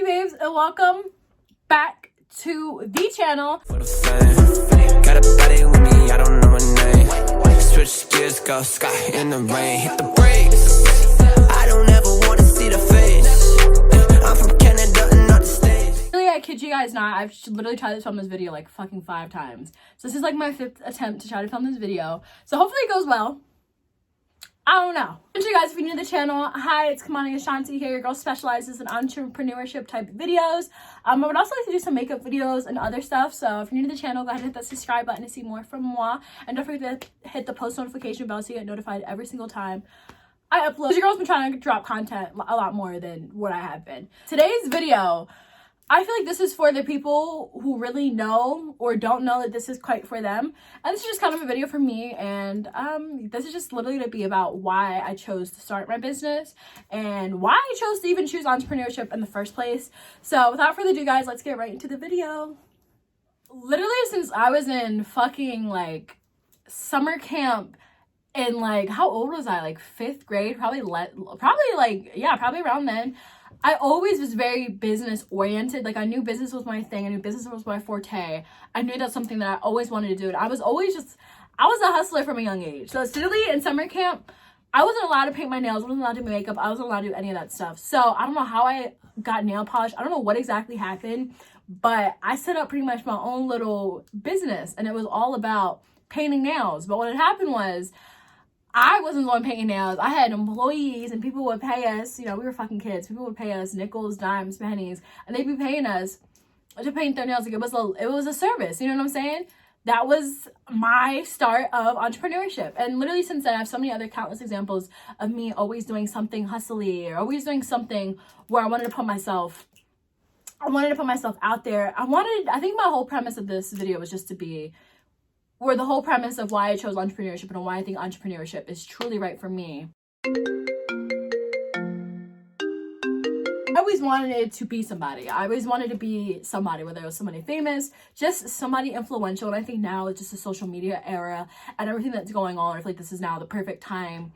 you babes, and welcome back to the channel. For the fame, got a body with me, I don't know her name. Switch gears, go sky in the rain, hit the brakes. I don't ever want to see the face. I'm from Canada and not the States. Really, I kid you guys not, I've literally tried to film this video like fucking 5 times. So this is like my 5th attempt to try to film this video. So hopefully it goes well. I don't know. Thank you guys if you're new to the channel. Hi, it's Kymani Ashanti here. Your girl specializes in entrepreneurship type videos. I would also like to do some makeup videos and other stuff. So if you're new to the channel, go ahead and hit that subscribe button to see more from moi. And don't forget to hit the post notification bell so you get notified every single time I upload. Your girl's been trying to drop content a lot more than what I have been. Today's video, I feel like this is for the people who really know or don't know that this is quite for them. And this is just kind of a video for me. And this is just literally to be about why I chose to start my business and why I chose to even choose entrepreneurship in the first place. So without further ado, guys, let's get right into the video. Literally since I was in fucking like summer camp in like, how old was I? Like 5th grade, probably around then. I always was very business oriented. Like I knew business was my thing. I knew business was my forte. I knew that's something that I always wanted to do. And I was a hustler from a young age. So literally in summer camp, I wasn't allowed to paint my nails. I wasn't allowed to do makeup. I wasn't allowed to do any of that stuff. So I don't know how I got nail polish. I don't know what exactly happened, but I set up pretty much my own little business and it was all about painting nails. But what had happened was, I wasn't the one painting nails. I had employees and people would pay us, you know, we were fucking kids. People would pay us nickels, dimes, pennies, and they'd be paying us to paint their nails. Like it was a service, you know what I'm saying? That was my start of entrepreneurship. And literally since then, I have so many other countless examples of me always doing something hustly or always doing something where I wanted to put myself out there. I think my whole premise of this video was just to be where the whole premise of why I chose entrepreneurship and why I think entrepreneurship is truly right for me. I always wanted to be somebody. I always wanted to be somebody, whether it was somebody famous, just somebody influential. And I think now it's just the social media era and everything that's going on. I feel like this is now the perfect time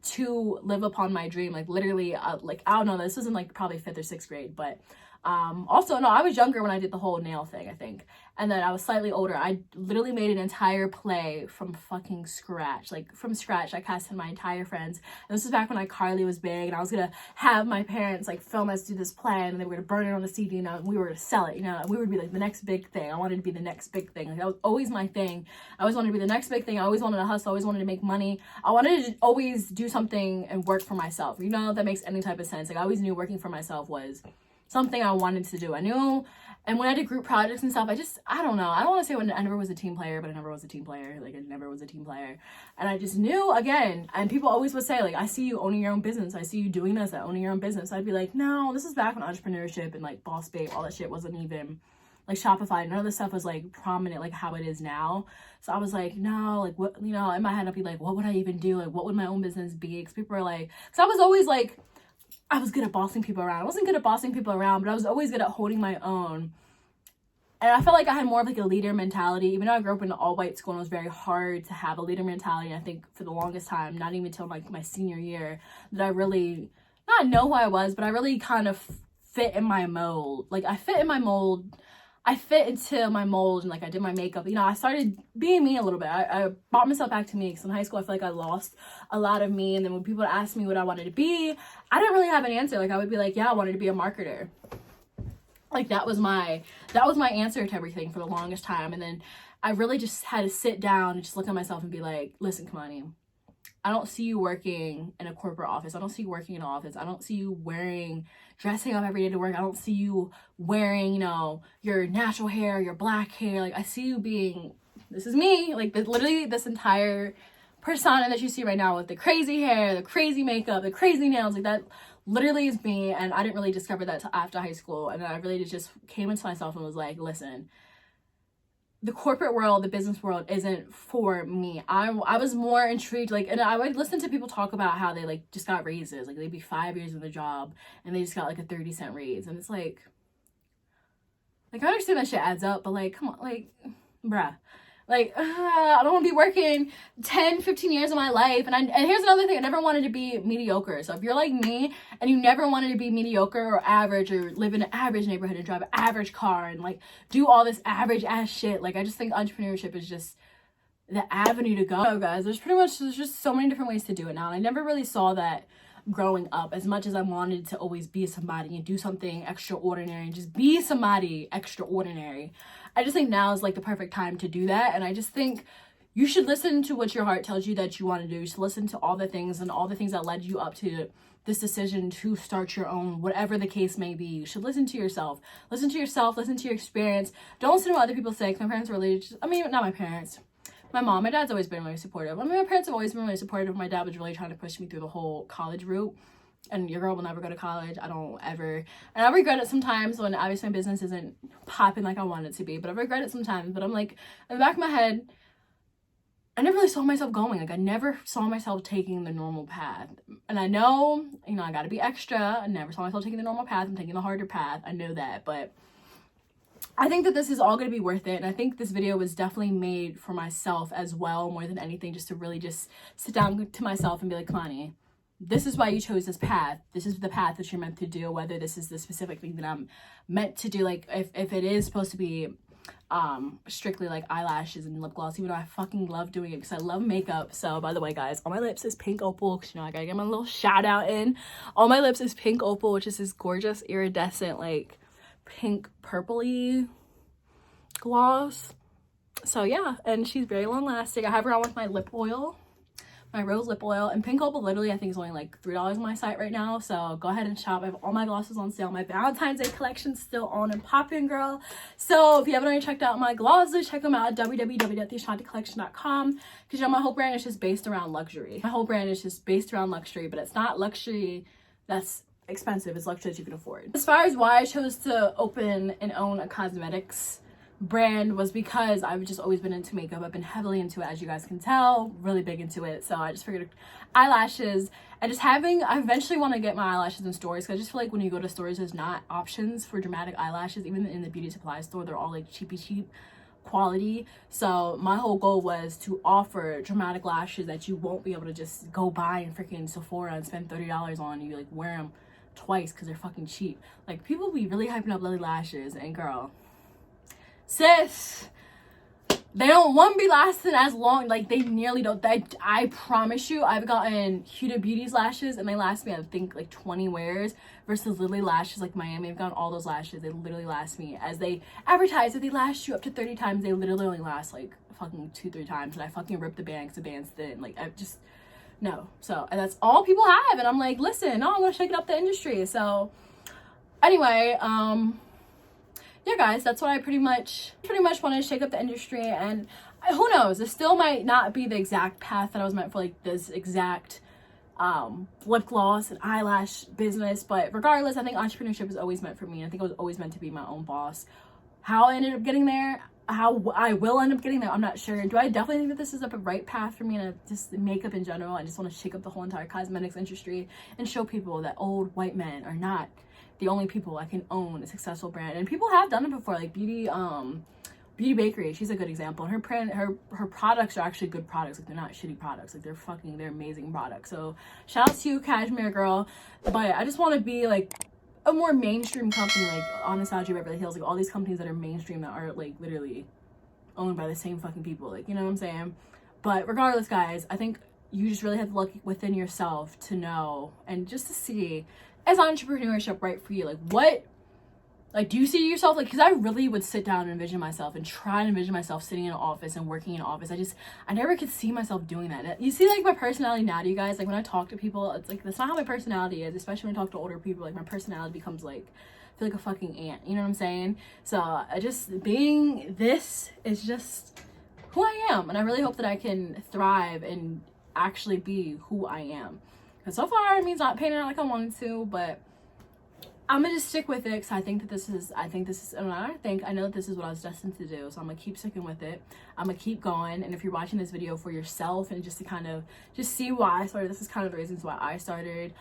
to live upon my dream. Like literally, like I don't know, this was in like probably 5th or 6th grade, but also no, I was younger when I did the whole nail thing, I think. And then I was slightly older. I literally made an entire play from fucking scratch. Like from scratch, I casted my entire friends. And this was back when like Carly was big and I was gonna have my parents like film us do this play and they were gonna burn it on the CD, you know, and we were gonna sell it, you know, and we would be like the next big thing. I wanted to be the next big thing. Like that was always my thing. I always wanted to be the next big thing. I always wanted to hustle. I always wanted to make money. I wanted to always do something and work for myself. You know, if that makes any type of sense. Like I always knew working for myself was something I wanted to do. I knew, and when I did group projects and stuff, I don't know. I don't want to say I never was a team player, but I never was a team player. Like I never was a team player. And I just knew, again, and people always would say like, I see you owning your own business. I see you doing this, owning your own business. I'd be like, no, this is back when entrepreneurship and like Boss Babe, all that shit wasn't even like Shopify. None of this stuff was like prominent like how it is now. So I was like, no, like what, you know, in my head I'd be like, what would I even do? Like what would my own business be? Because people are like, so I was always like, I was good at bossing people around. I wasn't good at bossing people around, but I was always good at holding my own. And I felt like I had more of like a leader mentality. Even though I grew up in an all-white school and it was very hard to have a leader mentality. And I think for the longest time, not even until like my senior year, that I really not know who I was, but I really kind of fit in my mold. Like I fit in my mold. I fit into my mold and like I did my makeup. You know, I started being me a little bit. I brought myself back to me because in high school I feel like I lost a lot of me. And then when people asked me what I wanted to be, I didn't really have an answer. Like I would be like, yeah, I wanted to be a marketer. Like that was my answer to everything for the longest time. And then I really just had to sit down and just look at myself and be like, listen, Kymani, I don't see you working in a corporate office. I don't see you working in an office. I don't see you dressing up every day to work. I don't see you wearing, you know, your natural hair, your black hair. Like I see you being, this is me. Like literally this entire persona that you see right now with the crazy hair, the crazy makeup, the crazy nails, like that literally is me. And I didn't really discover that till after high school. And then I really just came into myself and was like, listen, the corporate world, the business world isn't for me. I was more intrigued, like, and I would listen to people talk about how they like just got raises, like they'd be 5 years in the job and they just got like a 30-cent raise. And it's like I understand that shit adds up, but like, come on, like, bruh, Like, I don't want to be working 10, 15 years of my life. And here's another thing. I never wanted to be mediocre. So if you're like me and you never wanted to be mediocre or average or live in an average neighborhood and drive an average car and like do all this average ass shit, like I just think entrepreneurship is just the avenue to go, guys. There's just so many different ways to do it now. And I never really saw that growing up, as much as I wanted to always be somebody and do something extraordinary and just be somebody extraordinary. I just think now is like the perfect time to do that. And I just think you should listen to what your heart tells you that you want to do. You should listen to all the things and all the things that led you up to this decision to start your own, whatever the case may be. You should listen to yourself. Listen to yourself, listen to your experience. Don't listen to what other people say, because my parents were really just, I mean, not my parents. My mom, my dad's always been really supportive. I mean, my parents have always been really supportive. My dad was really trying to push me through the whole college route. And your girl will never go to college. I don't ever. And I regret it sometimes when obviously my business isn't popping like I want it to be. But I regret it sometimes. But I'm like, in the back of my head, I never really saw myself going. Like, I never saw myself taking the normal path. And I know, you know, I got to be extra. I never saw myself taking the normal path. I'm taking the harder path. I know that. But I think that this is all going to be worth it. And I think this video was definitely made for myself as well, more than anything, just to really just sit down to myself and be like, Kymani, this is why you chose this path. This is the path that you're meant to do, whether this is the specific thing that I'm meant to do. Like, if it is supposed to be strictly like eyelashes and lip gloss, even though I fucking love doing it because I love makeup. So, by the way, guys, on my lips is pink opal, because, you know, I gotta get my little shout out in. On my lips is pink opal, which is this gorgeous iridescent, like, pink purpley gloss. So yeah, and she's very long lasting. I have her on with my lip oil, my rose lip oil, and pink opal literally I think is only like $3 on my site right now, so go ahead and shop. I have all my glosses on sale. My Valentine's Day collection's still on and popping, girl. So if you haven't already checked out my glosses, check them out at www.theashanticollection.com, because, you know, my whole brand is just based around luxury. My whole brand is just based around luxury, but it's not luxury that's expensive. It's luxury that you can afford. As far as why I chose to open and own a cosmetics brand was because I've just always been into makeup. I've been heavily into it, as you guys can tell, really big into it. So I just figured eyelashes, and just I eventually want to get my eyelashes in stores, because I just feel like when you go to stores, there's not options for dramatic eyelashes. Even in the beauty supply store, they're all like cheap quality. So my whole goal was to offer dramatic lashes that you won't be able to just go buy in freaking Sephora and spend $30 on. You like wear them twice because they're fucking cheap. Like, people be really hyping up Lily lashes, and girl, sis, they don't want to be lasting as long. Like, they nearly don't. I promise you, I've gotten Huda Beauty's lashes and they last me, I think, like 20 wears, versus Lily lashes like Miami. I've gotten all those lashes, they literally last me, as they advertise that they last you up to 30 times, they literally only last like fucking 2-3 times. And I fucking ripped the band because the band's thin. Like, I just, no. So, and that's all people have, and I'm like, listen, no, I'm gonna shake it up the industry. So anyway, yeah, guys, that's what I pretty much wanted to shake up the industry. And who knows, it still might not be the exact path that I was meant for, like this exact lip gloss and eyelash business, but regardless, I think entrepreneurship is always meant for me. I think I was always meant to be my own boss. How I ended up getting there, how I will end up getting there, I'm not sure. Do I definitely think that this is the right path for me to just makeup in general? I just want to shake up the whole entire cosmetics industry and show people that old white men are not the only people I can own a successful brand. And people have done it before, like Beauty Bakery, she's a good example. Her products are actually good products. Like, they're not shitty products. Like, they're amazing products. So shout out to you, Cashmere girl. But I just want to be like a more mainstream company, like Anastasia Beverly Hills, like all these companies that are mainstream that are like literally owned by the same fucking people. Like, you know what I'm saying? But regardless, guys, I think you just really have to look within yourself to know, and just to see, is entrepreneurship right for you? Like, what, like, do you see yourself, like, because I really would sit down and envision myself and try and envision myself sitting in an office and working in an office. I never could see myself doing that. You see, like, my personality now, you guys, like, when I talk to people, it's like, that's not how my personality is, especially when I talk to older people. Like, my personality becomes like, I feel like a fucking ant, you know what I'm saying? So being this is just who I am, and I really hope that I can thrive and actually be who I am. Because so far, it means not painting it like I wanted to, but I'm gonna just stick with it, because I know that this is what I was destined to do. So I'm gonna keep sticking with it. I'm gonna keep going. And if you're watching this video for yourself and just to kind of just see why I started, this is kind of the reasons why I started.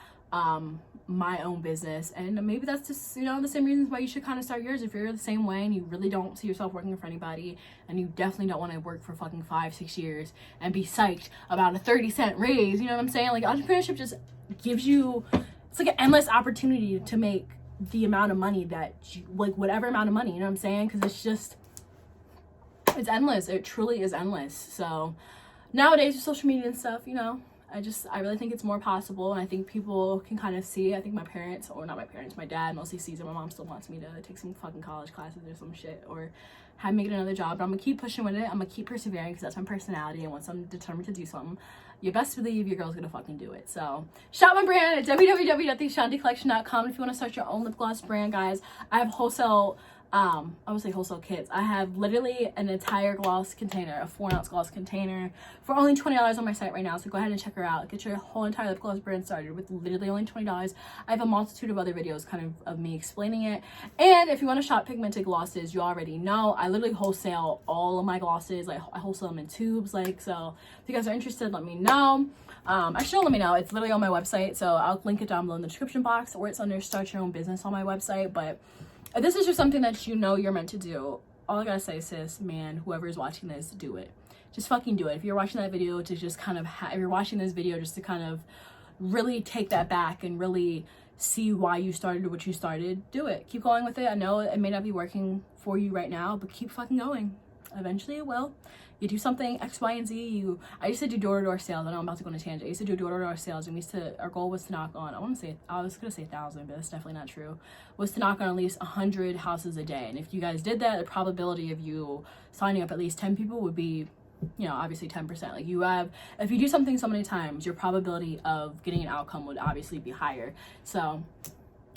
my own business. And maybe that's just, you know, the same reasons why you should kind of start yours if you're the same way and you really don't see yourself working for anybody, and you definitely don't want to work for fucking 5-6 years and be psyched about a 30-cent raise. You know what I'm saying? Like, entrepreneurship just gives you, it's like an endless opportunity to make the amount of money that you, like whatever amount of money, you know what I'm saying? Because it's just, it's endless. It truly is endless. So nowadays with social media and stuff, you know, I really think it's more possible, and I think people can kind of see. I think my parents, or not my parents, my dad mostly sees it. My mom still wants me to take some fucking college classes or some shit, or have me get another job, but I'm gonna keep pushing with it. I'm gonna keep persevering, because that's my personality, and once I'm determined to do something, you best believe your girl's gonna fucking do it. So shop my brand at www.theashanticollection.com if you want to start your own lip gloss brand, guys. I have wholesale, I would say wholesale kits. I have literally an entire gloss container, a 4-ounce gloss container, for only $20 on my site right now. So go ahead and check her out. Get your whole entire lip gloss brand started with literally only $20. I have a multitude of other videos kind of me explaining it. And if you want to shop pigmented glosses, you already know I literally wholesale all of my glosses. Like, I wholesale them in tubes. Like, so if you guys are interested, let me know. Actually, don't let me know. It's literally on my website, so I'll link it down below in the description box, or it's under Start Your Own Business on my website. But if this is just something that you know you're meant to do, all I gotta say, sis, man, whoever is watching this, do it. Just fucking do it. If you're watching that video to just kind of, if you're watching this video just to kind of really take that back and really see why you started what you started, do it. Keep going with it. I know it may not be working for you right now, but keep fucking going. Eventually it will. You do something X, Y, and Z. I used to do door-to-door sales. I know I'm about to go on a tangent. I used to do door-to-door sales, and our goal was to knock on, I was gonna say 1,000, but that's definitely not true, was to knock on at least 100 houses a day. And if you guys did that, the probability of you signing up at least 10 people would be, you know, obviously 10%. Like, if you do something so many times, your probability of getting an outcome would obviously be higher. So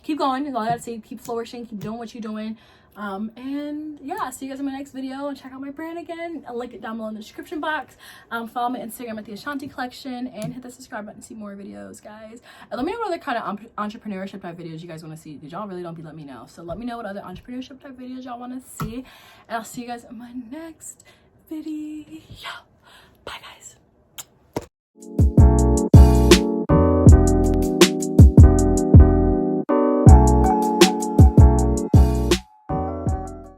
keep going is all I gotta say. Keep flourishing, keep doing what you're doing. And yeah, I'll see you guys in my next video, and check out my brand again. I'll link it down below in the description box. Follow my Instagram at the Ashanti Collection, and hit the subscribe button to see more videos, guys. And let me know what other kind of entrepreneurship type videos you guys want to see, because y'all really don't be letting me know. So let me know what other entrepreneurship type videos y'all want to see, and I'll see you guys in my next video. Bye, guys.